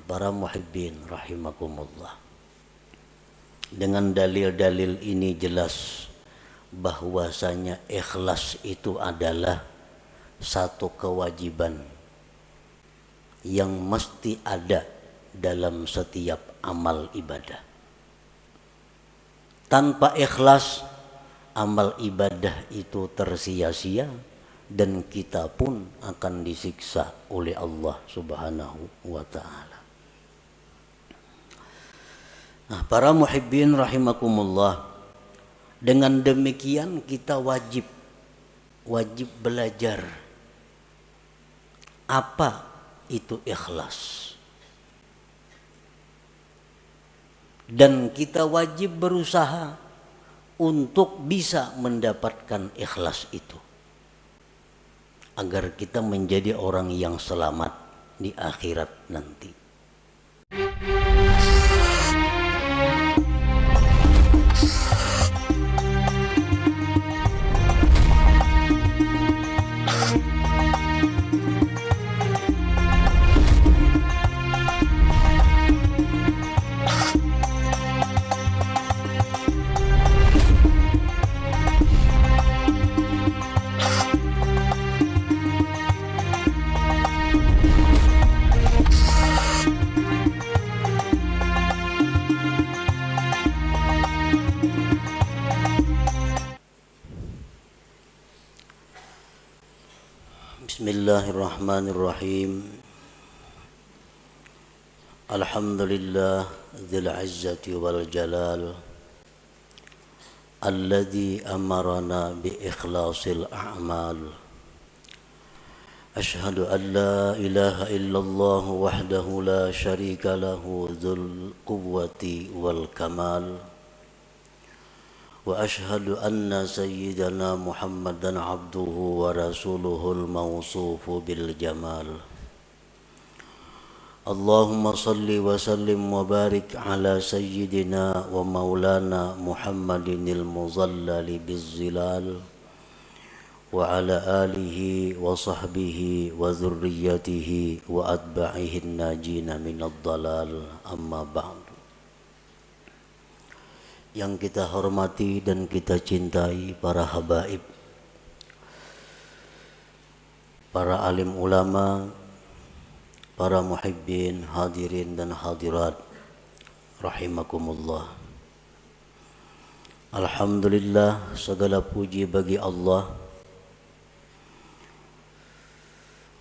Para muhibbin rahimakumullah. Dengan dalil-dalil ini jelas bahwasanya ikhlas itu adalah satu kewajiban yang mesti ada dalam setiap amal ibadah. Tanpa ikhlas, amal ibadah itu tersia-sia dan kita pun akan disiksa oleh Allah Subhanahu wa ta'ala. Nah, para muhibbin rahimakumullah, dengan demikian kita wajib belajar apa itu ikhlas. Dan kita wajib berusaha untuk bisa mendapatkan ikhlas itu, agar kita menjadi orang yang selamat di akhirat nanti. Bismillahirrahmanirrahim. Alhamdulillah dzil izzati wal jalal alladzi amarana bi ikhlasil a'mal. Ashhadu an la ilaha illallah wahdahu la syarika lahu dzul quwwati wal kamal. وأشهد أن سيدنا محمدًا عبده ورسوله الموصوف بالجمال. اللهم صل وسلم وبارك على سيدنا ومولانا محمد المظلل بالظلال وعلى آله وصحبه وذريته وأتباعه الناجين من الضلال. أما بعد. Yang kita hormati dan kita cintai para habaib, para alim ulama, para muhibbin, hadirin dan hadirat rahimakumullah. Alhamdulillah, segala puji bagi Allah.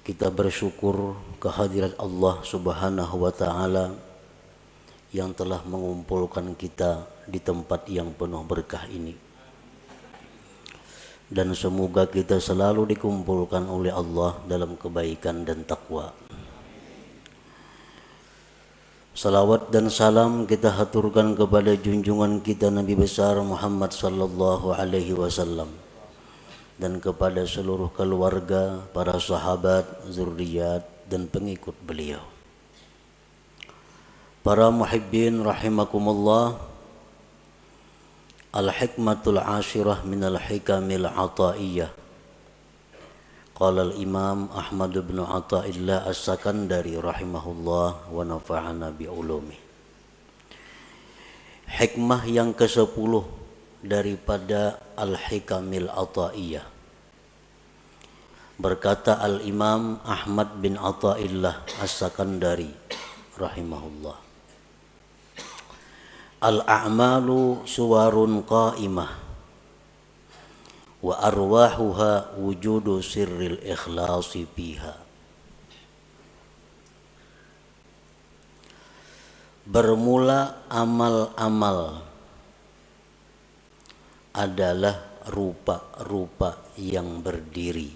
Kita bersyukur kehadirat Allah Subhanahu wa ta'ala yang telah mengumpulkan kita di tempat yang penuh berkah ini. Dan semoga kita selalu dikumpulkan oleh Allah dalam kebaikan dan takwa. Salawat dan salam kita haturkan kepada junjungan kita Nabi besar Muhammad sallallahu alaihi wasallam dan kepada seluruh keluarga, para sahabat, zuriat dan pengikut beliau. Para muhibbin rahimakumullah, al-hikmatul ashirah minal hikamil ataiyah. Qala al-imam Ahmad bin Athaillah as-Sakandari rahimahullah wa nafa'ana bi ulumi. Hikmah yang ke-10 daripada al-hikamil ataiyah. Berkata al-imam Ahmad bin Athaillah as-Sakandari rahimahullah, al-a'malu suwarun qa'imah wa arwahuha wujudu sirril ikhlasi fiha. Bermula amal-amal adalah rupa-rupa yang berdiri,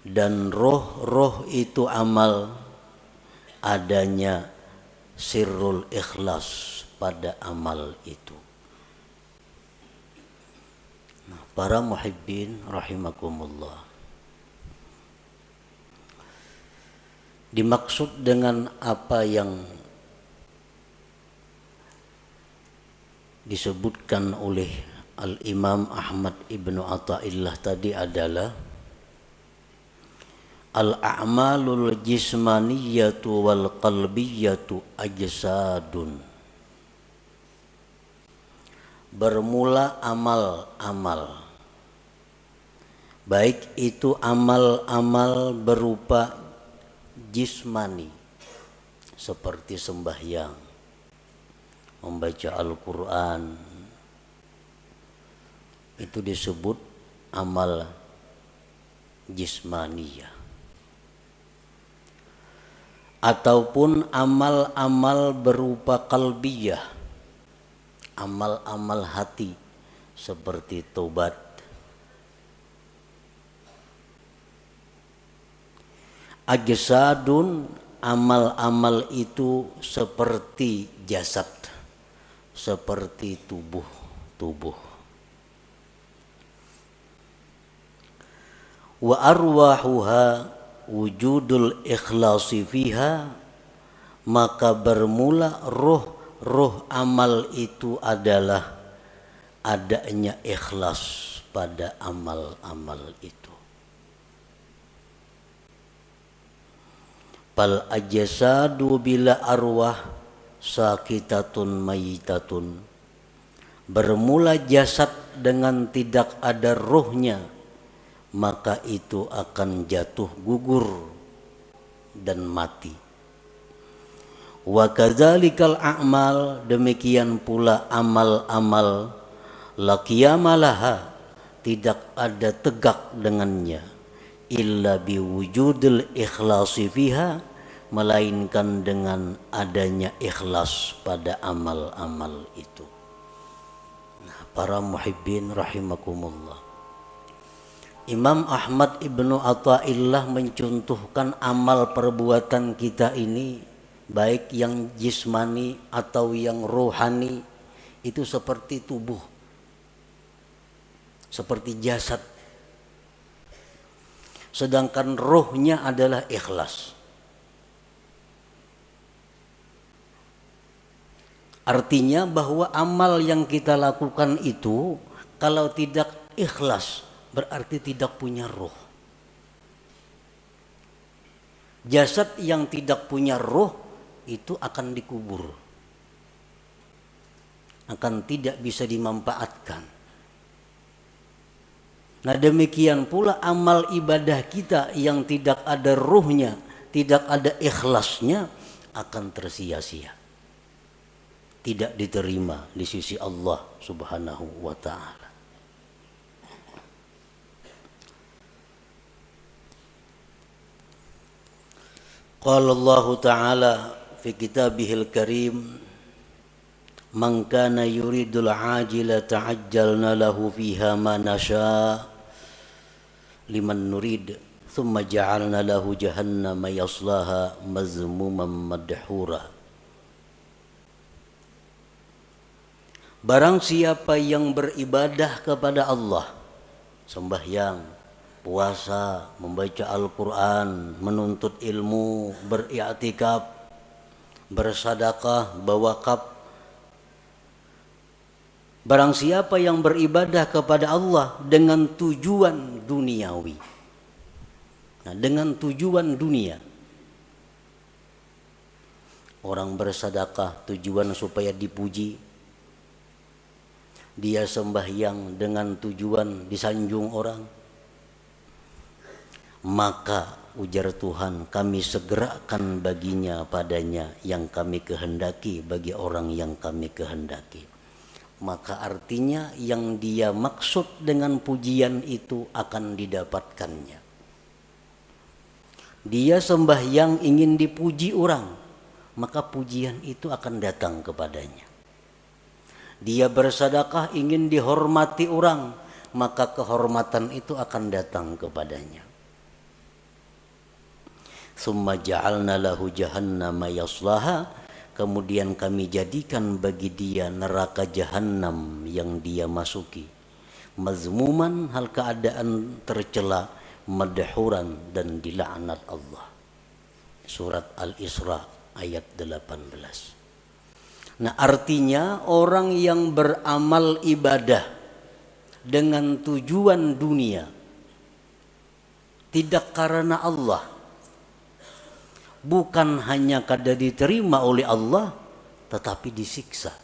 dan roh-roh itu amal adanya sirrul ikhlas pada amal itu. Nah, para muhibbin rahimakumullah, dimaksud dengan apa yang disebutkan oleh Al-Imam Ahmad ibnu Athaillah tadi adalah Al-a'malul jismaniyatu wal qalbiyatu ajsadun. Bermula amal-amal, baik itu amal-amal berupa jismani seperti sembahyang, membaca Al-Quran, itu disebut amal jismaniyah. Ataupun amal-amal berupa qalbiyah, amal-amal hati seperti taubat. Ajsadun, amal-amal itu seperti jasad, seperti tubuh. Wa arwahuha wujudul ikhlasi fiha, maka bermula roh amal itu adalah adanya ikhlas pada amal-amal itu. Fal ajsadu bila arwah sakitatun mayitatun. Bermula jasad dengan tidak ada rohnya, maka itu akan jatuh gugur dan mati. Wa kadzalikal a'mal, demikian pula amal-amal, la qiyamalaha, tidak ada tegak dengannya, illa biwujudil ikhlasi fiha, melainkan dengan adanya ikhlas pada amal-amal itu. Nah, para muhibbin rahimakumullah, Imam Ahmad Ibnu Athaillah mencontohkan amal perbuatan kita ini, baik yang jismani atau yang rohani, itu seperti tubuh, seperti jasad. Sedangkan rohnya adalah ikhlas. Artinya bahwa amal yang kita lakukan itu kalau tidak ikhlas berarti tidak punya roh. Jasad yang tidak punya roh itu akan dikubur, akan tidak bisa dimanfaatkan. Nah, demikian pula amal ibadah kita yang tidak ada ruhnya, tidak ada ikhlasnya, akan tersia-sia, tidak diterima di sisi Allah Subhanahu wa ta'ala. Qala Allah Ta'ala fi kitabihil karim, man kana yuridul ajila ta'ajjalna lahu fiha ma nasha liman nurid thumma ja'alna lahu jahannama yaslaha mazmuman madhura. Barang siapa yang beribadah kepada Allah, sembahyang, puasa, membaca Al-Quran, menuntut ilmu, beriktikaf, bersadaqah, berwakaf. Barang siapa yang beribadah kepada Allah dengan tujuan duniawi, nah, dengan tujuan dunia. Orang bersadaqah tujuan supaya dipuji, dia sembahyang dengan tujuan disanjung orang, maka ujar Tuhan, kami segerakan baginya padanya yang kami kehendaki bagi orang yang kami kehendaki. Maka artinya yang dia maksud dengan pujian itu akan didapatkannya. Dia sembahyang ingin dipuji orang, maka pujian itu akan datang kepadanya. Dia bersedekah ingin dihormati orang, maka kehormatan itu akan datang kepadanya. Summa ja'alna lahu jahannama yaslaha, kemudian kami jadikan bagi dia neraka jahannam yang dia masuki, mazmuman, hal keadaan tercela, madhuran, dan dilaknat Allah. Surat Al-Isra ayat 18. Nah, artinya orang yang beramal ibadah dengan tujuan dunia, tidak karena Allah. Bukan hanya kada diterima oleh Allah, tetapi disiksa.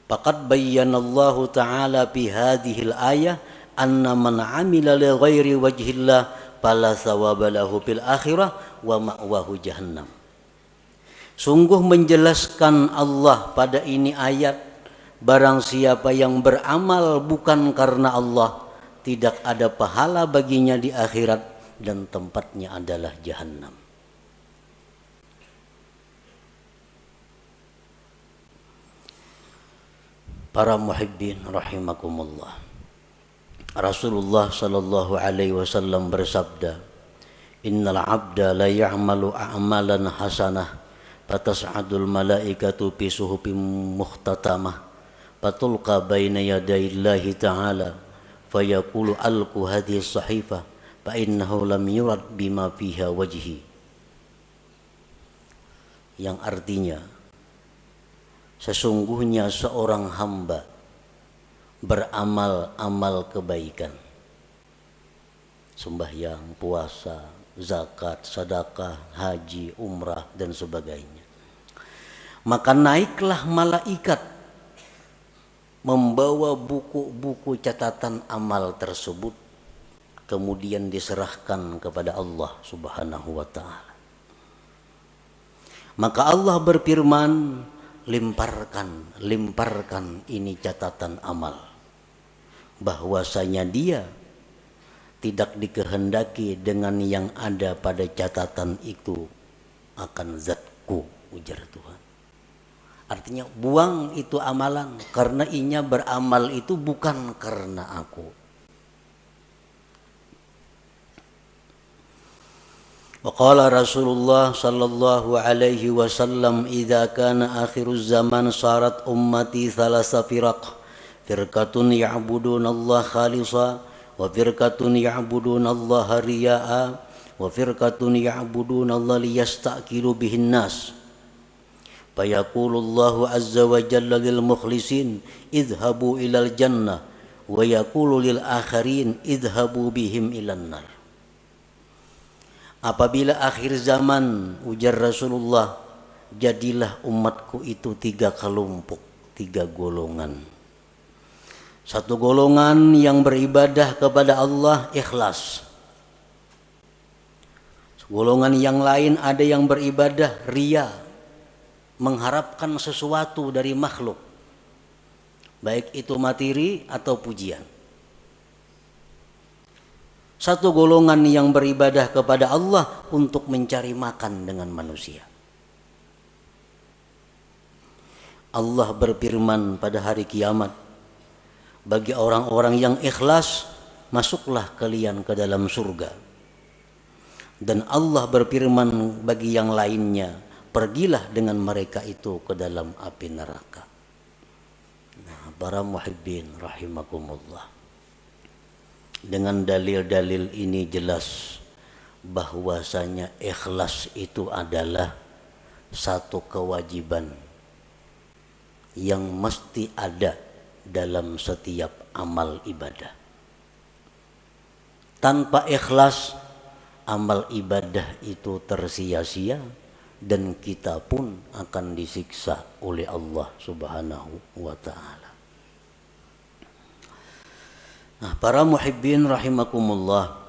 Faqad bayyanallahu ta'ala fi hadhil ayah anna man 'amila li ghairi wajhillah fala thawaba lahu fil akhirah wa ma'wahu jahannam. Sungguh menjelaskan Allah pada ini ayat, barang siapa yang beramal bukan karena Allah, tidak ada pahala baginya di akhirat dan tempatnya adalah jahannam. Para muhibbin rahimakumullah. Rasulullah sallallahu alaihi wasallam bersabda, "Innal 'abda la ya'malu a'malan hasanah, fatas'adul malaikatu fi suhufin mukhtatamah, fatulqa baina yadayillahi ta'ala, fayaqulu alqu hadhihi as-sahifah, fa innahu lam yurad bima fiha wajhi." Yang artinya, sesungguhnya seorang hamba beramal amal kebaikan, sembahyang, puasa, zakat, sedekah, haji, umrah dan sebagainya. Maka naiklah malaikat membawa buku-buku catatan amal tersebut, kemudian diserahkan kepada Allah Subhanahu wa taala. Maka Allah berfirman, limparkan ini catatan amal, bahwasanya dia tidak dikehendaki dengan yang ada pada catatan itu akan zatku, ujar Tuhan. Artinya buang itu amalan, karena inya beramal itu bukan karena aku. Waqala Rasulullah sallallahu alaihi wasallam, idza kana akhiruz zaman sarat ummati thalasa firaq, firqatun ya'buduna Allah khalisa, wa firqatun ya'buduna Allah riya'a, wa firqatun ya'buduna Allah liyastaqilu bihin nas. Fayaqulu Allahu azza wa jalla lil mukhlisin idhabu ilal jannah, wa yaqulu lil akharin idhabu bihim ilan nar. Apabila akhir zaman, ujar Rasulullah, jadilah umatku itu 3 kelompok, 3 golongan. Satu golongan yang beribadah kepada Allah ikhlas. Golongan yang lain ada yang beribadah riya, mengharapkan sesuatu dari makhluk, baik itu materi atau pujian. Satu golongan yang beribadah kepada Allah untuk mencari makan dengan manusia. Allah berfirman pada hari kiamat, bagi orang-orang yang ikhlas, masuklah kalian ke dalam surga. Dan Allah berfirman bagi yang lainnya, pergilah dengan mereka itu ke dalam api neraka. Nah, para muhibbin rahimakumullah. Dengan dalil-dalil ini jelas bahwasanya ikhlas itu adalah satu kewajiban yang mesti ada dalam setiap amal ibadah. Tanpa ikhlas, amal ibadah itu tersia-sia dan kita pun akan disiksa oleh Allah Subhanahu wa ta'ala. Nah, para muhibbin rahimakumullah,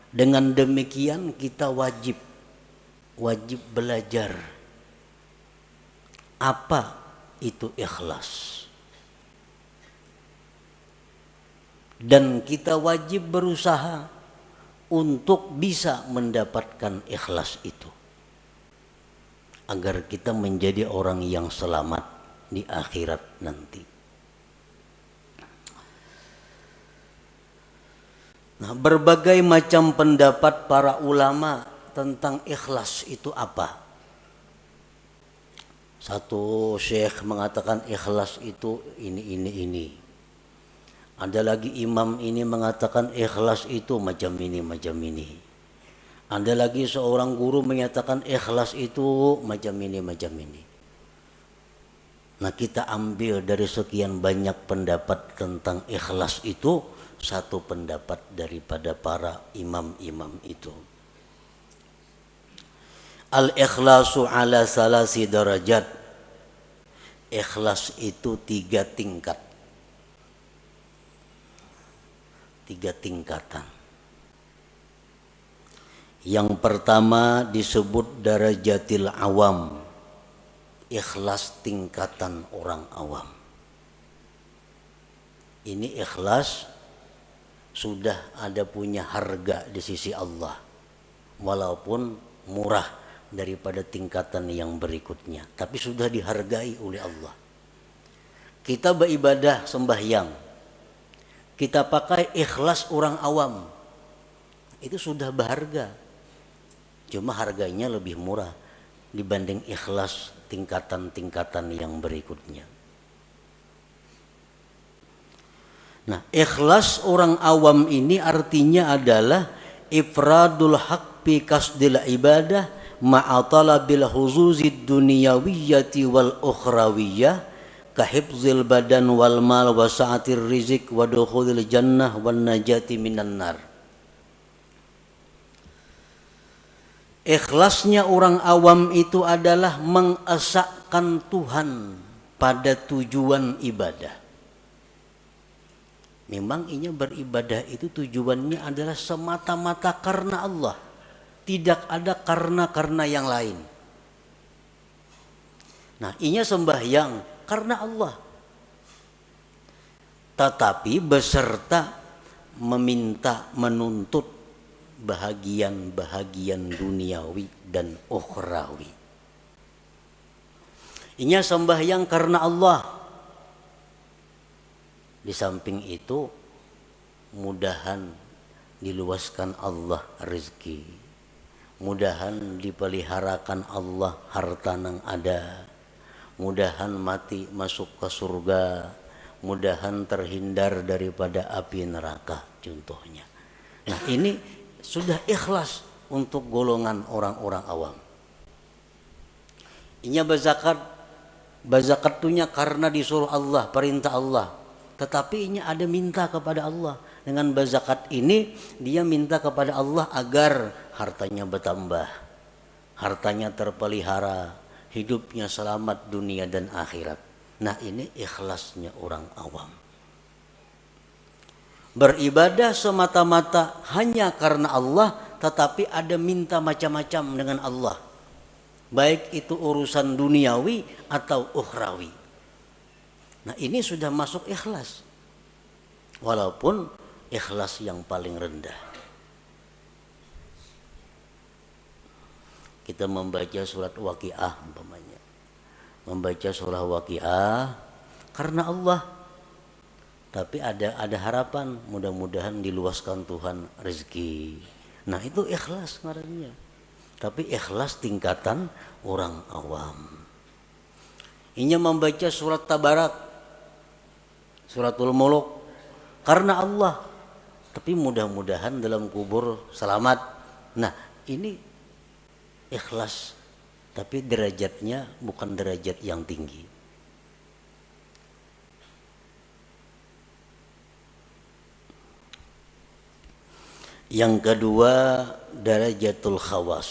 dengan demikian kita wajib belajar apa itu ikhlas. Dan kita wajib berusaha untuk bisa mendapatkan ikhlas itu, agar kita menjadi orang yang selamat di akhirat nanti. Nah, berbagai macam pendapat para ulama tentang ikhlas itu apa. Satu syekh mengatakan ikhlas itu ini. Ada lagi imam ini mengatakan ikhlas itu macam ini. Ada lagi seorang guru menyatakan ikhlas itu macam ini. Nah, kita ambil dari sekian banyak pendapat tentang ikhlas itu satu pendapat daripada para imam-imam itu. Al-ikhlasu ala salasi darajat. Ikhlas itu 3 tingkat. 3 tingkatan. Yang pertama disebut darajatil awam. Ikhlas tingkatan orang awam. Ini ikhlas sudah ada punya harga di sisi Allah, walaupun murah daripada tingkatan yang berikutnya, tapi sudah dihargai oleh Allah. Kita beribadah sembahyang, kita pakai ikhlas orang awam, itu sudah berharga. Cuma harganya lebih murah dibanding ikhlas tingkatan-tingkatan yang berikutnya. Nah, ikhlas orang awam ini artinya adalah ifradul haq bi kasdil ibadah ma'a talabil huzuzid dunyawiyyati wal ukhrawiyyah ka hifzil badan wal mal wa sa'atir rizq wa dukhulil jannah wan najati minan nar. Ikhlasnya orang awam itu adalah mengesahkan Tuhan pada tujuan ibadah. Memang inya beribadah itu tujuannya adalah semata-mata karena Allah. Tidak ada karena yang lain. Nah, inya sembahyang karena Allah. Tetapi beserta meminta, menuntut bahagian-bahagian duniawi dan ukhrawi. Inya sembahyang karena Allah. Di samping itu mudahan diluaskan Allah rezeki, mudahan dipeliharakan Allah harta nang ada, mudahan mati masuk ke surga, mudahan terhindar daripada api neraka contohnya. Nah, ini sudah ikhlas untuk golongan orang-orang awam. Inya berzakat, berzakatunya karena disuruh Allah, perintah Allah. Tetapi inya ada minta kepada Allah. Dengan berzakat ini dia minta kepada Allah agar hartanya bertambah, hartanya terpelihara, hidupnya selamat dunia dan akhirat. Nah, ini ikhlasnya orang awam. Beribadah semata-mata hanya karena Allah, tetapi ada minta macam-macam dengan Allah, baik itu urusan duniawi atau ukhrawi. Nah, ini sudah masuk ikhlas, walaupun ikhlas yang paling rendah. Kita membaca surat Waqiah umpamanya, membaca surah Waqiah karena Allah, tapi ada harapan mudah-mudahan diluaskan Tuhan rezeki. Nah, itu ikhlas ngarannya. Tapi ikhlas tingkatan orang awam. Inya membaca surat Tabarak, suratul Mulk karena Allah, tapi mudah-mudahan dalam kubur selamat. Nah, ini ikhlas, tapi derajatnya bukan derajat yang tinggi. Yang kedua, darajatul khawas,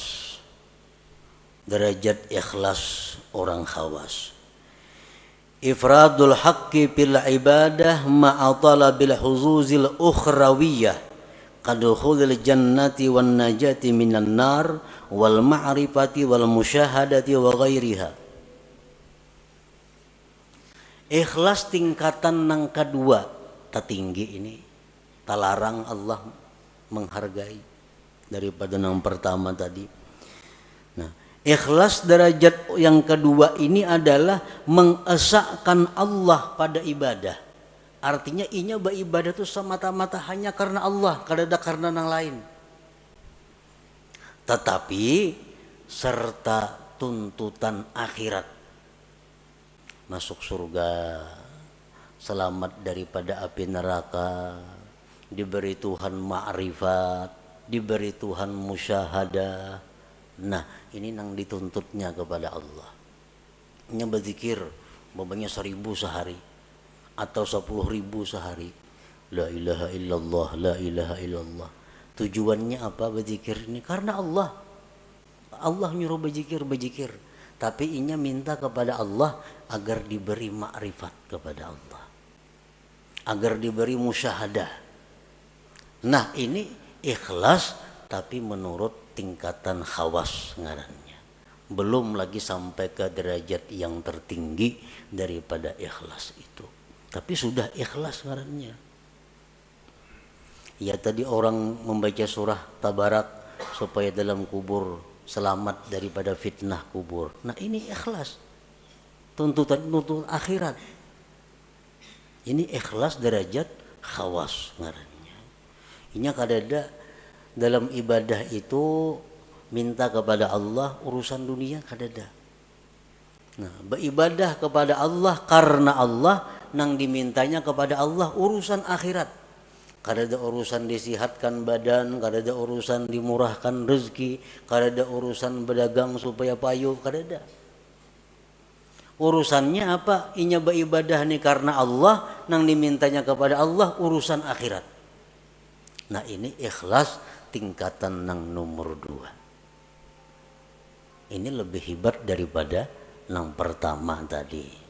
derajat ikhlas orang khawas. Ifradul haqqi bil ibadah ma'a talabil huzuzil ukhrawiyah kadukhulil jannati wan najati minan nar wal ma'rifati wal musyahadati wa ghairiha. Ikhlas tingkatan yang kedua tertinggi ini, talarang Allah menghargai daripada yang pertama tadi. Nah, ikhlas derajat yang kedua ini adalah mengesahkan Allah pada ibadah. Artinya inya beribadah itu semata-mata hanya karena Allah, kada ada karena yang lain. Tetapi serta tuntutan akhirat, masuk surga, selamat daripada api neraka, diberi Tuhan ma'rifat, diberi Tuhan musyahadah. Nah, ini yang dituntutnya kepada Allah. Nya berzikir umpamanya 1.000 sehari atau 10.000 sehari. La ilaha illallah, la ilaha illallah. Tujuannya apa berzikir ini? Karena Allah. Allah nyuruh berzikir. Tapi inya minta kepada Allah agar diberi makrifat kepada Allah. Agar diberi musyahadah. Nah, ini ikhlas tapi menurut tingkatan khawas ngarannya. Belum lagi sampai ke derajat yang tertinggi daripada ikhlas itu. Tapi sudah ikhlas ngarannya. Ya tadi orang membaca surah Tabarak supaya dalam kubur selamat daripada fitnah kubur. Nah ini ikhlas. Tuntutan akhirat. Ini ikhlas derajat khawas ngarannya. Ini kadada dalam ibadah itu minta kepada Allah urusan dunia kadada. Nah, beribadah kepada Allah karena Allah nang dimintanya kepada Allah urusan akhirat. Kadada urusan disihatkan badan, kadada urusan dimurahkan rezeki, kadada urusan berdagang supaya payu, kadada. Urusannya apa? Inya beribadah nih karena Allah, nang dimintanya kepada Allah urusan akhirat. Nah ini ikhlas tingkatan nang nomor 2. Ini lebih hebat daripada yang pertama tadi.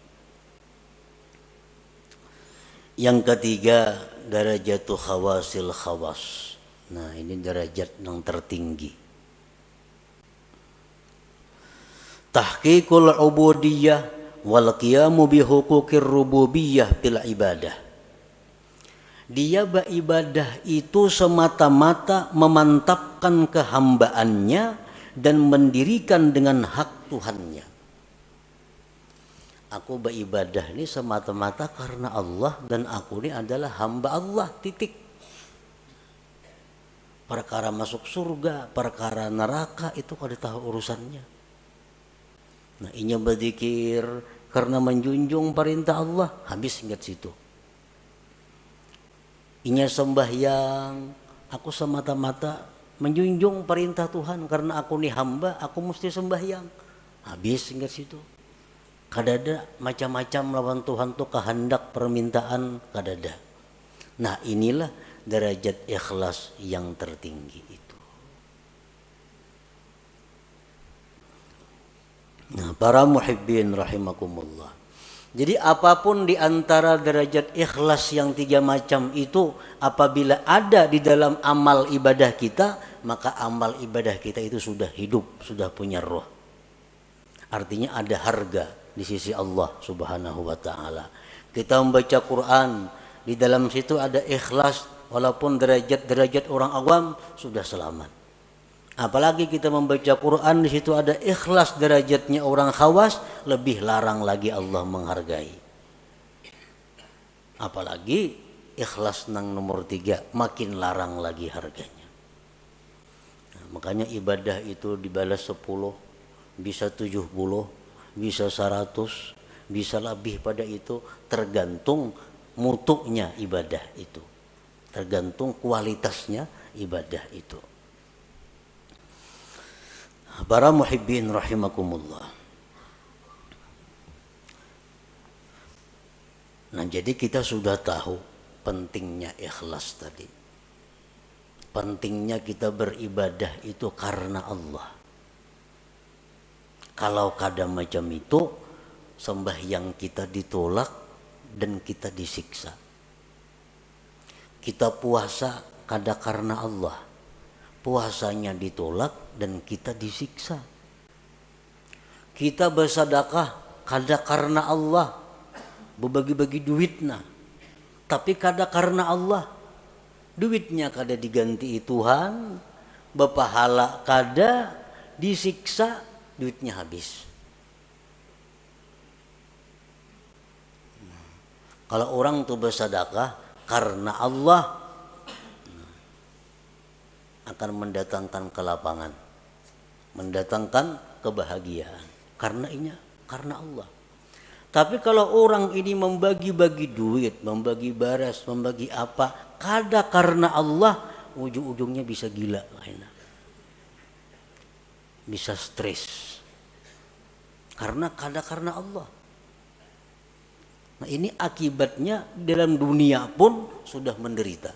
Yang ketiga, darajatul khawasil khawas. Nah, ini derajat yang tertinggi. Tahqiqul ubudiyah wal qiyamu bi huquqir rububiyah fil ibadah. Dia beribadah itu semata-mata memantapkan kehambaannya dan mendirikan dengan hak Tuhannya. Aku beribadah ini semata-mata karena Allah dan aku ini adalah hamba Allah, titik. Perkara masuk surga, perkara neraka itu kada tahu urusannya. Nah, inya berzikir karena menjunjung perintah Allah, habis ingat situ. Inya sembahyang, aku semata-mata menjunjung perintah Tuhan karena aku ini hamba, aku mesti sembahyang. Habis ingat situ. Kadada macam-macam lawan Tuhan tuh kehendak permintaan kadada. Nah inilah derajat ikhlas yang tertinggi itu. Nah para muhibbin rahimakumullah. Jadi apapun di antara derajat ikhlas yang 3 macam itu apabila ada di dalam amal ibadah kita, maka amal ibadah kita itu sudah hidup, sudah punya roh. Artinya ada harga di sisi Allah Subhanahu wa taala. Kita membaca Quran, di dalam situ ada ikhlas walaupun derajat-derajat orang awam sudah selamat. Apalagi kita membaca Quran di situ ada ikhlas derajatnya orang khawas, lebih larang lagi Allah menghargai. Apalagi ikhlas nang nomor 3 makin larang lagi harganya. Nah, makanya ibadah itu dibalas 10, bisa 70, bisa 100, bisa lebih pada itu, tergantung mutunya ibadah itu, tergantung kualitasnya ibadah itu. Para muhibbin rahimakumullah. Nah jadi kita sudah tahu pentingnya ikhlas tadi. Pentingnya kita beribadah itu karena Allah. Kalau kada macam itu, sembahyang kita ditolak dan kita disiksa. Kita puasa kada karena Allah, puasanya ditolak dan kita disiksa. Kita bersedekah kada karena Allah, berbagi-bagi duitnya, tapi kada karena Allah, duitnya kada diganti Tuhan, berpahala kada, disiksa, duitnya habis. Kalau orang tuh bersedekah karena Allah, akan mendatangkan kelapangan, mendatangkan kebahagiaan. Karena Allah. Tapi kalau orang ini membagi-bagi duit, membagi baras, membagi apa, kada karena Allah, ujung-ujungnya bisa gila, bisa stres. Karena kada karena Allah. Nah ini akibatnya dalam dunia pun sudah menderita.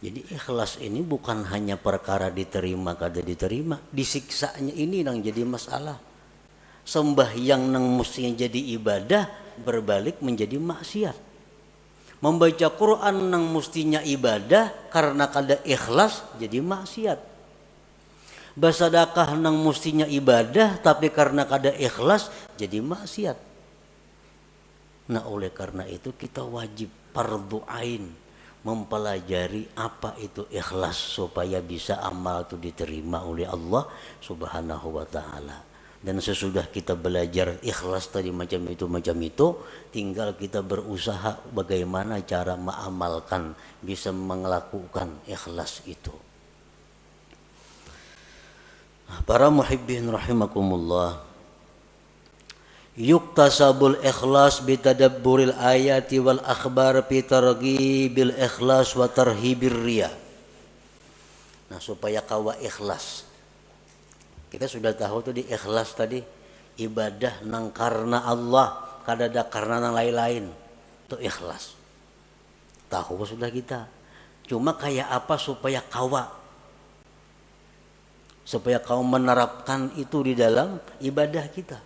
Jadi ikhlas ini bukan hanya perkara diterima kada diterima, disiksanya ini yang jadi masalah. Sembahyang nang mestinya jadi ibadah berbalik menjadi maksiat. Membaca Quran nang mestinya ibadah karena kada ikhlas jadi maksiat. Bersedekah nang mestinya ibadah tapi karena kada ikhlas jadi maksiat. Nah oleh karena itu kita wajib fardhu ain mempelajari apa itu ikhlas supaya bisa amal itu diterima oleh Allah Subhanahu wa taala. Dan sesudah kita belajar ikhlas tadi macam itu, tinggal kita berusaha bagaimana cara mengamalkan, bisa melakukan ikhlas itu. Para muhibbin rahimakumullah, yuktasabul ikhlas bitadabburil ayati wal akhbar fi targhibil ikhlas wa tarhibir riya. Nah supaya kawa ikhlas, kita sudah tahu tuh di ikhlas tadi ibadah nang karena Allah, kada ada karena nang lain-lain, itu ikhlas. Tahu sudah kita. Cuma kayak apa supaya kau menerapkan itu di dalam ibadah kita.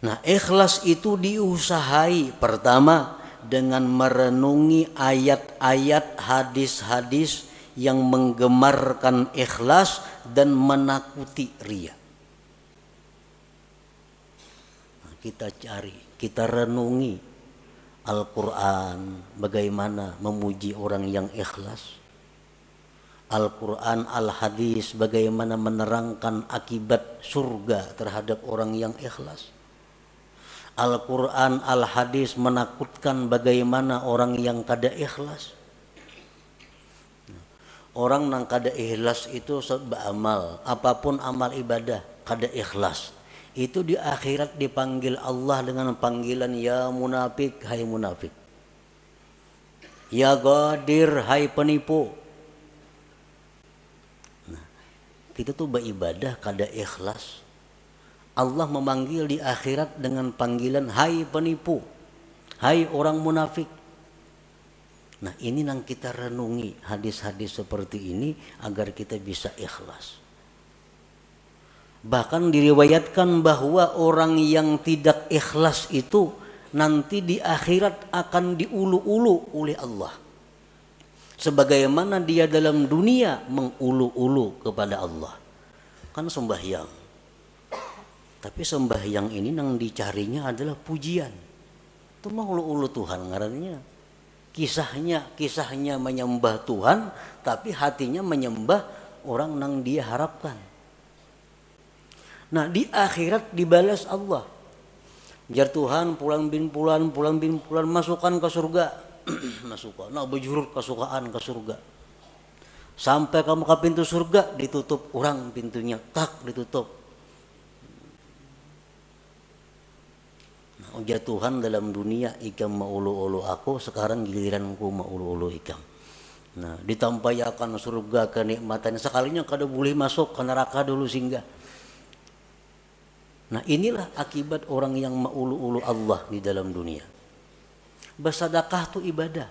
Nah ikhlas itu diusahai pertama dengan merenungi ayat-ayat hadis-hadis yang menggemarkan ikhlas dan menakuti riya. Nah, kita cari, kita renungi Al-Quran bagaimana memuji orang yang ikhlas. Al-Quran, Al-Hadis bagaimana menerangkan akibat surga terhadap orang yang ikhlas. Al-Quran, Al-Hadis menakutkan bagaimana orang yang kada ikhlas. Orang nang kada ikhlas itu beramal, apapun amal ibadah kada ikhlas, itu di akhirat dipanggil Allah dengan panggilan ya munafik, hai munafik. Ya ghadir, hai penipu. Kita tuh beribadah kada ikhlas, Allah memanggil di akhirat dengan panggilan hai penipu, hai orang munafik. Nah ini yang kita renungi hadis-hadis seperti ini agar kita bisa ikhlas. Bahkan diriwayatkan bahwa orang yang tidak ikhlas itu nanti di akhirat akan diulu-ulu oleh Allah, sebagaimana dia dalam dunia mengulu-ulu kepada Allah. Kan sembahyang, tapi sembahyang ini yang dicarinya adalah pujian. Itu mah ulu-ulu Tuhan ngarannya. Kisahnya menyembah Tuhan, tapi hatinya menyembah orang yang dia harapkan. Nah di akhirat dibalas Allah. Jar Tuhan pulang bin pulan masukkan ke surga. Masukkan, nah bejurut kesukaan ke surga. Sampai kamu ke pintu surga ditutup orang pintunya, tak ditutup. Ujar Tuhan dalam dunia ikam maulu-ulu aku, sekarang giliranku maulu-ulu ikam. Nah ditampayakan surga kenikmatan, sekalinya kada boleh masuk ke neraka dulu singgah. Nah inilah akibat orang yang maulu-ulu Allah di dalam dunia. Bersedekah itu ibadah,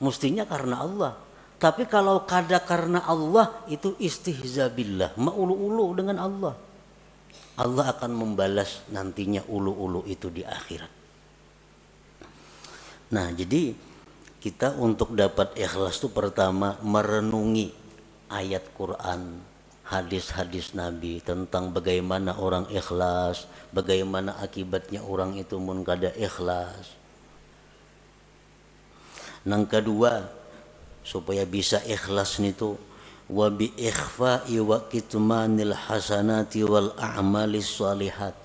mestinya karena Allah. Tapi kalau kada karena Allah itu istihza billah, maulu-ulu dengan Allah. Allah akan membalas nantinya ulu-ulu itu di akhirat. Nah jadi kita untuk dapat ikhlas itu pertama merenungi ayat Quran, hadis-hadis Nabi tentang bagaimana orang ikhlas, bagaimana akibatnya orang itu mun kada ikhlas. Yang kedua, supaya bisa ikhlas itu wa bi ikhfa'i wa kitmanil hasanati wal a'malis shalihat,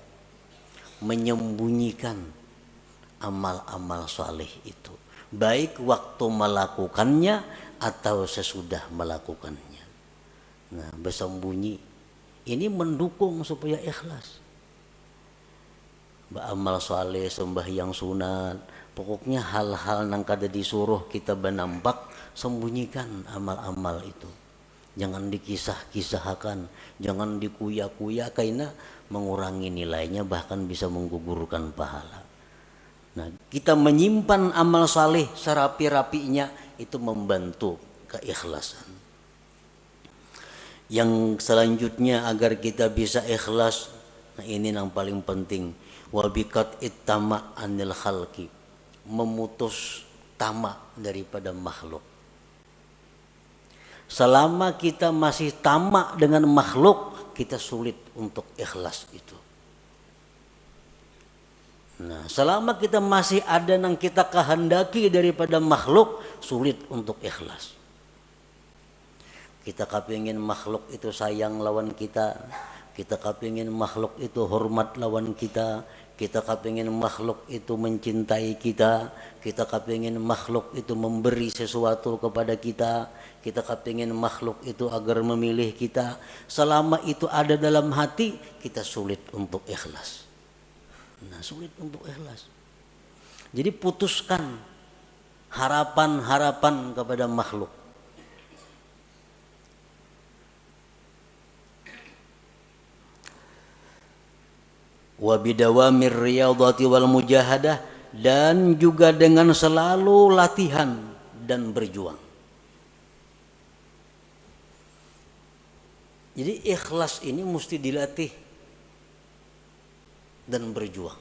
menyembunyikan amal-amal saleh itu, baik waktu melakukannya atau sesudah melakukannya. Nah bersembunyi ini mendukung supaya ikhlas. Beramal saleh, sembahyang sunat, Pokoknya hal-hal nang kada disuruh kita banampak, sembunyikan amal-amal itu. Jangan dikisah-kisahkan, jangan dikuya-kuya karena mengurangi nilainya, bahkan bisa menggugurkan pahala. Nah, kita menyimpan amal saleh serapi-rapinya itu membantu keikhlasan. Yang selanjutnya agar kita bisa ikhlas, nah ini yang paling penting, wabikat ittama anil khalqi, memutus tamak daripada makhluk. Selama kita masih tamak dengan makhluk, kita sulit untuk ikhlas itu. Nah, selama kita masih ada yang kita kehendaki daripada makhluk, sulit untuk ikhlas. Kita kepingin makhluk itu sayang lawan kita kepingin makhluk itu hormat lawan kita kepingin makhluk itu mencintai kita kepingin makhluk itu memberi sesuatu kepada kita kepingin makhluk itu agar memilih kita. Selama itu ada dalam hati, kita sulit untuk ikhlas. Nah, sulit untuk ikhlas. Jadi putuskan harapan-harapan kepada makhluk. Wa bidawamir riyadhati wal mujahadah, dan juga dengan selalu latihan dan berjuang. Jadi ikhlas ini mesti dilatih dan berjuang.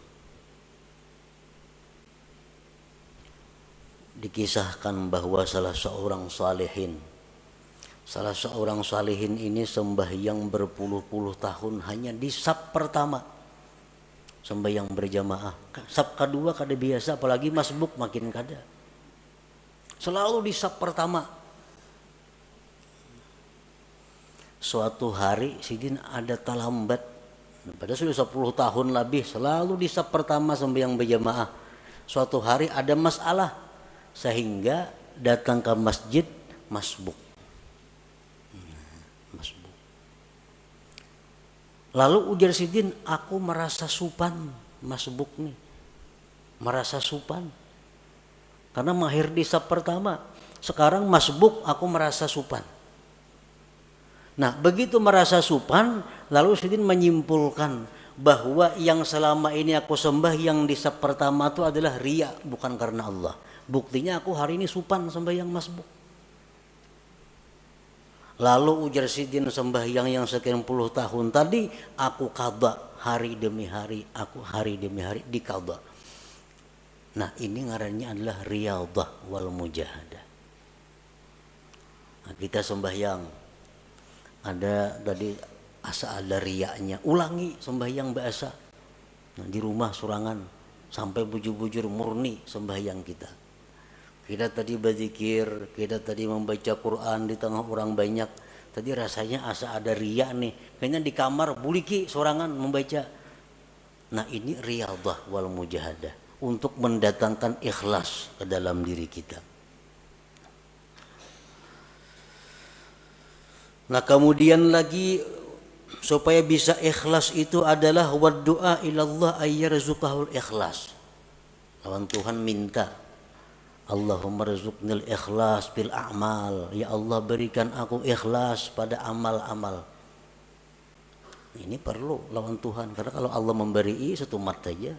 Dikisahkan bahwa salah seorang salihin ini sembahyang berpuluh-puluh tahun hanya di saf pertama. Sembahyang berjamaah. Saf kedua kada biasa, apalagi masbuk makin kada. Selalu di saf pertama. Suatu hari sidin ada talambat. Padahal sudah 10 tahun lebih selalu di saf pertama sembahyang berjamaah. Suatu hari ada masalah sehingga datang ke masjid masbuk. Lalu ujar sidin, aku merasa supan masbuk nih. Merasa supan. Karena mahir di saf pertama. Sekarang masbuk aku merasa supan. Nah, begitu merasa supan, lalu sidin menyimpulkan bahwa yang selama ini aku sembah yang di saf pertama itu adalah riya, bukan karena Allah. Buktinya aku hari ini supan sembahyang masbuk. Lalu ujar sidin, sembahyang yang sekian puluh tahun tadi aku qadha hari demi hari, aku hari demi hari diqadha. Nah, ini ngarannya adalah riyadhah wal mujahadah. Nah, kita sembahyang ada tadi asa ada riyanya, ulangi sembahyang biasa. Nah, di rumah surangan sampai bujur-bujur murni sembahyang kita. Kita tadi berzikir, kita tadi membaca Quran di tengah orang banyak. Tadi rasanya asa ada riya nih. Kayaknya di kamar buliki sorangan membaca. Nah, ini riyadhah wal mujahadah. Untuk mendatangkan ikhlas ke dalam diri kita. Nah, kemudian lagi supaya bisa ikhlas itu adalah waddu'a ilallah ayyarzuqahul ikhlas. Lawan Tuhan minta, Allahumma rzuqnil ikhlas bil a'mal. Ya Allah, berikan aku ikhlas pada amal-amal. Ini perlu lawan Tuhan, karena kalau Allah memberi satu mata saja.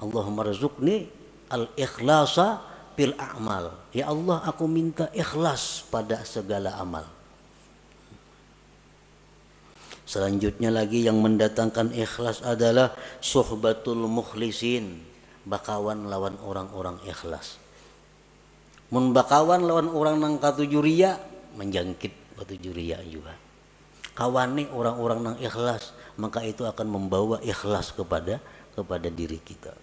Allahumma rzuqni al ikhlasa bil a'mal. Ya Allah, aku minta ikhlas pada segala amal. Selanjutnya lagi yang mendatangkan ikhlas adalah suhbatul mukhlisin. Bakawan lawan orang-orang ikhlas. Mun bakawan lawan orang nang katuju riya, menjangkit katuju riya juga. Kawani orang-orang nang ikhlas, maka itu akan membawa ikhlas kepada diri kita.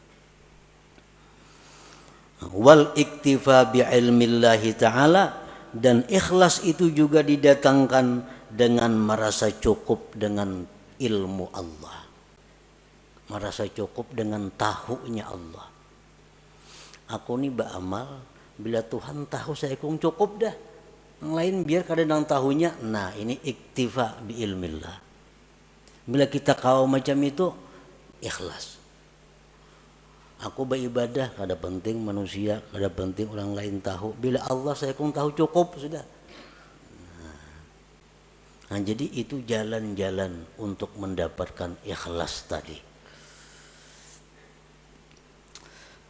Wal iktifa bi ilmillahi ta'ala, dan ikhlas itu juga didatangkan dengan merasa cukup dengan ilmu Allah. Merasa cukup dengan tahunya Allah. Aku ni beramal, bila Tuhan tahu saya kong cukup dah. Yang lain biar kadang tahunya. Nah, ini iktifa bi ilmillah. Bila kita kau macam itu, ikhlas. Aku beribadah, kada penting manusia, kada penting orang lain tahu. Bila Allah saya pun tahu cukup sudah. Nah, jadi itu jalan-jalan untuk mendapatkan ikhlas tadi.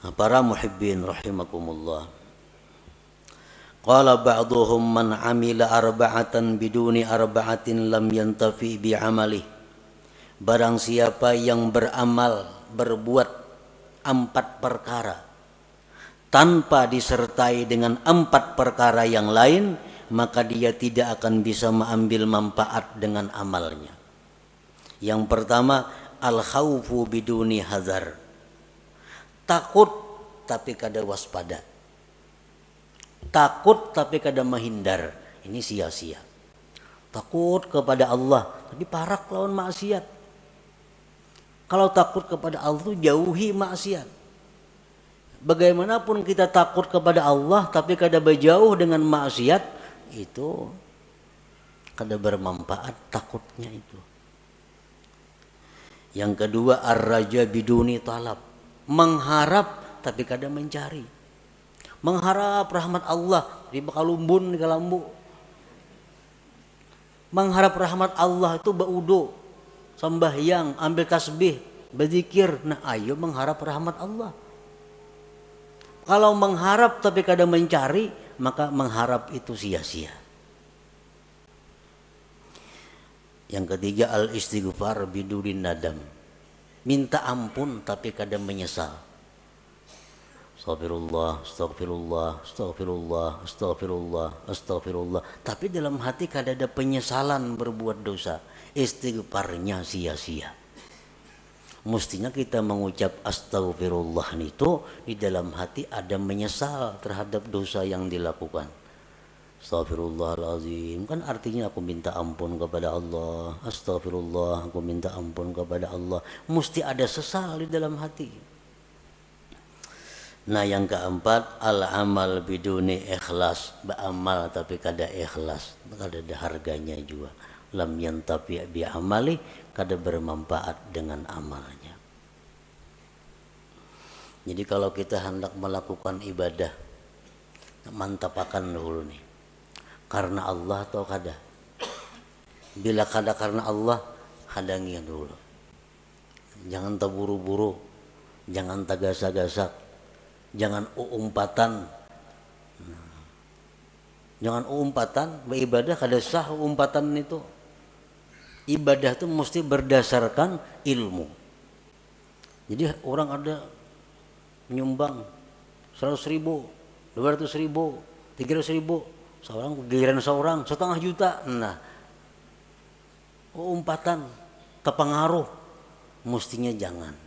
Nah, para muhibbin rahimakumullah. Qala ba'duhum man amila arba'atan biduni arba'atin lam yantafi bi'amali. Barang siapa yang beramal, berbuat 4 perkara tanpa disertai dengan 4 perkara yang lain, maka dia tidak akan bisa mengambil manfaat dengan amalnya. Yang pertama, al-khaufu biduni hazar. Takut tapi kada waspada. Takut tapi kada menghindar. Ini sia-sia. Takut kepada Allah tapi parak lawan maksiat. Kalau takut kepada Allah itu jauhi maksiat. Bagaimanapun kita takut kepada Allah tapi kada berjauh dengan maksiat, itu kada bermanfaat takutnya itu. Yang kedua, ar-raja biduni talab. Mengharap tapi kada mencari. Mengharap rahmat Allah di bakalumbun di kalambu. Mengharap rahmat Allah itu baudo, sembahyang, ambil tasbih, berzikir. Nah, ayo mengharap rahmat Allah. Kalau mengharap tapi kada mencari, maka mengharap itu sia-sia. Yang ketiga, al-istighfar bidurin nadam. Minta ampun tapi kada menyesal. Astagfirullah, astagfirullah, astagfirullah, astagfirullah, astagfirullah. Tapi dalam hati kada ada penyesalan berbuat dosa. Istighfarnya sia-sia. Mestinya kita mengucap astagfirullah itu di dalam hati ada menyesal terhadap dosa yang dilakukan. Astagfirullahaladzim, kan artinya aku minta ampun kepada Allah. Astagfirullah, aku minta ampun kepada Allah. Mesti ada sesal di dalam hati. Nah, yang keempat, al-amal biduni ikhlas. Beramal tapi kada ikhlas, kada ada harganya juga. Lam yantafi bi amali, kada bermanfaat dengan amalnya. Jadi kalau kita hendak melakukan ibadah, mantapakan dulu nih. Karena Allah atau kada? Bila kada karena Allah, hadangi dulu. Jangan terburu-buru, jangan tagasak-gasak, jangan umpatan. Jangan umpatan, beribadah kada sah umpatan itu. Ibadah itu mesti berdasarkan ilmu. Jadi orang ada menyumbang 100.000, 200.000, 300.000, seorang giliran seorang 1,5 juta. Nah, umpatan terpengaruh, mestinya jangan.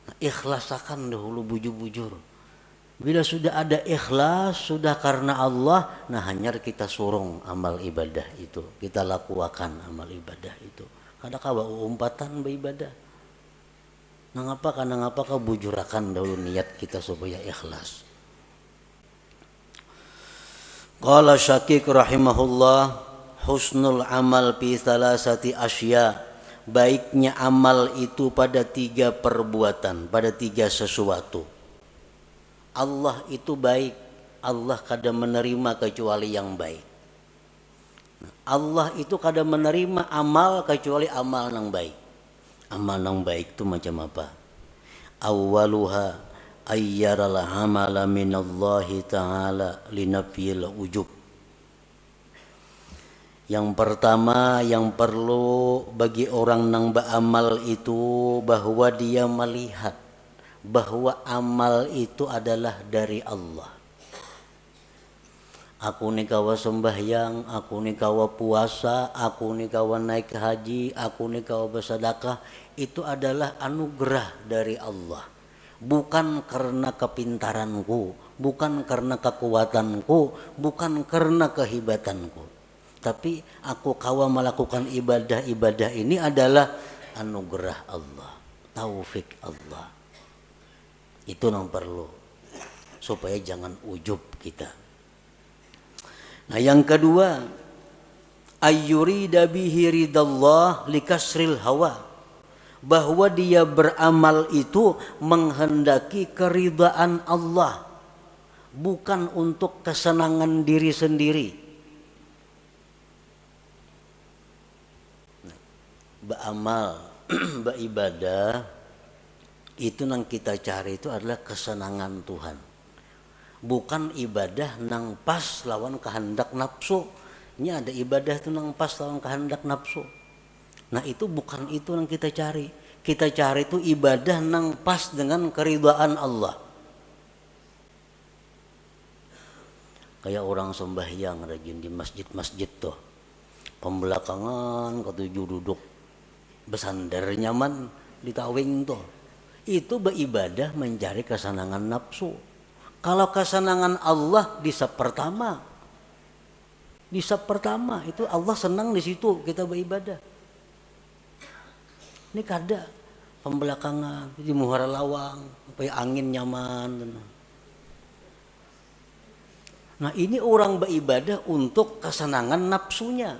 Nah, ikhlasakan dahulu bujur-bujur. Bila sudah ada ikhlas, sudah karena Allah, nah hanya kita surung amal ibadah itu, kita lakukan amal ibadah itu. Kada kawa umpatan beribadah. Nah, karena kau bujurakan dahulu niat kita supaya ikhlas. Qala Syakik rahimahullah, husnul amal fi salasati asya. Baiknya amal itu pada 3 perbuatan, pada 3 sesuatu. Allah itu baik, Allah kada menerima kecuali yang baik. Allah itu kada menerima amal kecuali amal yang baik. Amal yang baik itu macam apa? Awwaluha ayyaral amala minallahi ta'ala linafiyil ujub. Yang pertama yang perlu bagi orang yang beramal itu bahwa dia melihat bahwa amal itu adalah dari Allah. Aku ni kawa sembahyang, aku ni kawa puasa, aku ni kawa naik haji, aku ni kawa bersedekah, itu adalah anugerah dari Allah. Bukan karena kepintaranku, bukan karena kekuatanku, bukan karena kehebatanku. Tapi aku kawa melakukan ibadah-ibadah ini adalah anugerah Allah, taufik Allah. Itu yang perlu supaya jangan ujub kita. Nah, yang kedua, ayyurida bihi ridallah likasril hawa. bahwa dia beramal itu menghendaki keridhaan Allah, bukan untuk kesenangan diri sendiri. Beramal, beribadah itu nang kita cari itu adalah kesenangan Tuhan, bukan ibadah nang pas lawan kehendak nafsu. Ini ada ibadah itu nang pas lawan kehendak nafsu. Nah itu bukan itu yang kita cari. Kita cari itu ibadah nang pas dengan keridhaan Allah. Kayak orang sembahyang rajin di masjid-masjid tuh, pembelakangan ketujuh duduk bersandar nyaman di tawing tuh, itu beribadah mencari kesenangan nafsu. Kalau kesenangan Allah di sab pertama itu Allah senang di situ kita beribadah. Ini kada pembelakangan di muhara lawang supaya angin nyaman. Nah ini orang beribadah untuk kesenangan nafsunya.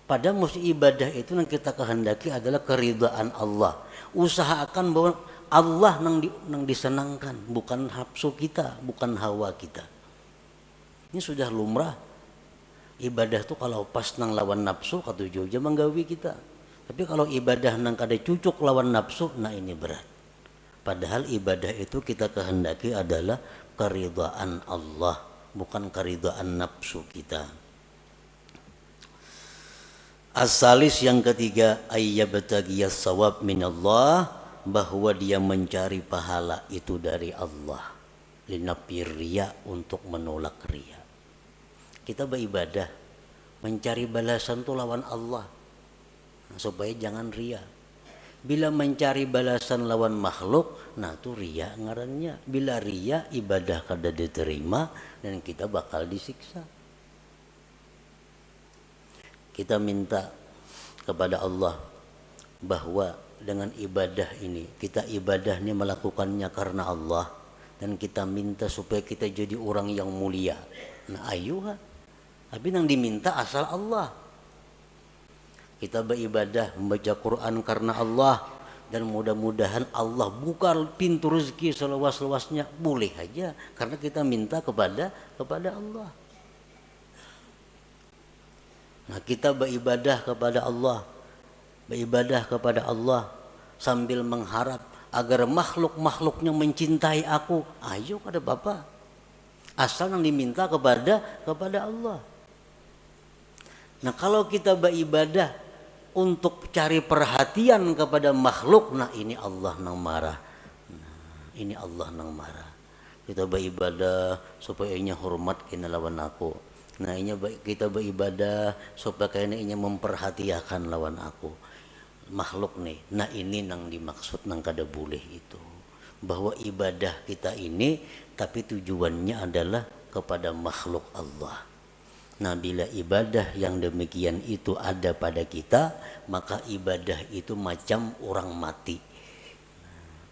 Padahal mesti ibadah itu yang kita kehendaki adalah keridhaan Allah. Usahakan bahwa Allah nang disenangkan, bukan nafsu kita, bukan hawa kita. Ini sudah lumrah. Ibadah tuh kalau pas nang lawan nafsu katuju aja menggawi kita. Tapi kalau ibadah nang kada cucuk lawan nafsu, nah ini berat. Padahal ibadah itu kita kehendaki adalah keridhaan Allah, bukan keridhaan nafsu kita. As-salis yang ketiga, ayyabtagiyas sawab minallah, bahwa dia mencari pahala itu dari Allah. Linafir riya, untuk menolak riya. Kita beribadah mencari balasan itu lawan Allah, supaya jangan riya. Bila mencari balasan lawan makhluk, nah itu riya ngarannya. Bila riya, ibadah kada diterima dan kita bakal disiksa. Kita minta kepada Allah bahwa dengan ibadah ini, kita ibadahnya melakukannya karena Allah, dan kita minta supaya kita jadi orang yang mulia. Nah ayuha, tapi yang diminta asal Allah. Kita beribadah membaca Quran karena Allah, dan mudah-mudahan Allah buka pintu rezeki seluas-luasnya, boleh aja karena kita minta kepada Allah. Nah kita beribadah kepada Allah sambil mengharap agar makhluk-makhluknya mencintai aku. Ayo kada Bapak, asal yang diminta kepada Allah. Nah kalau kita beribadah untuk cari perhatian kepada makhluk, nah ini Allah nang marah. Kita beribadah supaya inya hormat kena lawan aku. Nah ini kita beribadah supaya kena inya memperhatikan lawan aku. Makhluk nih. Nah ini nang dimaksud nang kada boleh itu. Bahwa ibadah kita ini tapi tujuannya adalah kepada makhluk Allah. Nah bila ibadah yang demikian itu ada pada kita, maka ibadah itu macam orang mati.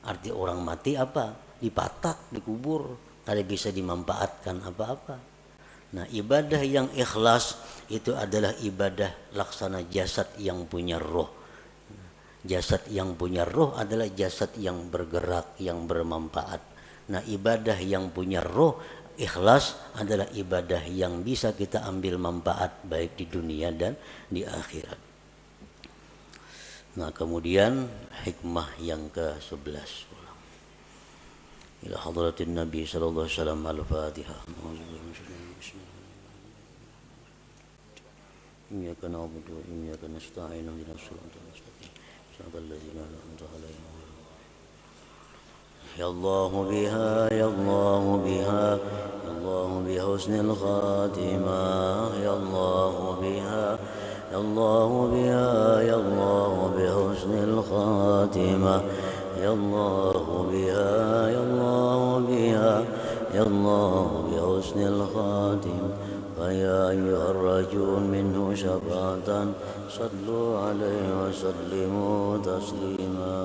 Arti orang mati apa? Dipatak, dikubur, tidak bisa dimanfaatkan apa-apa. Nah ibadah yang ikhlas itu adalah ibadah laksana jasad yang punya roh. Jasad yang punya roh adalah jasad yang bergerak, yang bermanfaat. Nah ibadah yang punya roh, ikhlas adalah ibadah yang bisa kita ambil manfaat baik di dunia dan di akhirat. Nah kemudian hikmah yang ke-11. Ila hadratin Nabi sallallahu alaihi wasallam, al-Fatihah. Iyyaka na'budu wa iyyaka nasta'in, ihdinas siratal mustaqim, siratal ladzina an'amta 'alaihim. Ya Allah biha, ya Allah biha, ya Allah bihusnil khatimah, ya Allah biha, ya Allah biha, ya Allah bihusnil khatimah, ya Allah biha, ya Allah biha, ya Allah bihusnil khatimah. فيا أيها الرجل منه شفاعة صلوا عليه وسلموا تسليما.